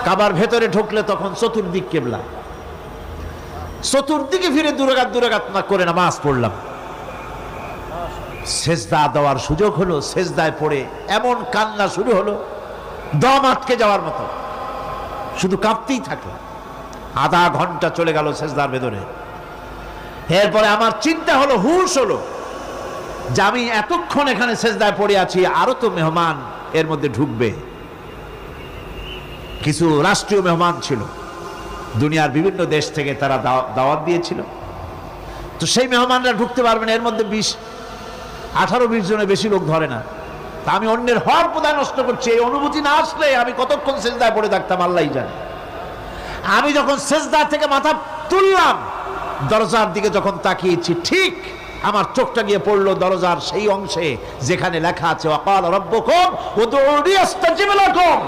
কাবার ভেতরে ঢুকলে তখন চতুর্দিক কেবলা, চতুর্দিকে ফিরে দুরাকাত করে নামাজ পড়লাম। সেজদা দেওয়ার সুযোগ হলো, সেজদায় পড়ে এমন কান্না শুরু হলো দম আটকে যাওয়ার মতো, শুধু কাঁপতেই থাকলাম। আধা ঘন্টা চলে গেল সেজদার ভেতরে। এরপরে আমার চিন্তা হলো, হুঁশ হলো যে আমি এতক্ষণ এখানে সেজদায় পড়ে আছি, আরো তো মেহমান এর মধ্যে ঢুকবে। কিছু রাষ্ট্রীয় মেহমান ছিল, দুনিয়ার বিভিন্ন দেশ থেকে তারা দাওয়াত দিয়েছিল। তো সেই মেহমানরা ঢুকতে পারবে না, এর মধ্যে 18-20 জনের বেশি লোক ধরে না। তা আমি অন্যের হক বোধহয় নষ্ট করছি, এই অনুভূতি না আসলে আমি কতক্ষণ সেজদায় পড়ে থাকতাম আল্লাহই জানে। আমি যখন সেজদা থেকে মাথা তুললাম, দরজার দিকে যখন তাকিয়েছি, ঠিক আমার চোখটা গিয়ে পড়লো দরজার সেই অংশে যেখানে লেখা আছে ওয়াকাল রাব্বুকুম উদউনি আস্তাজিব লাকুম।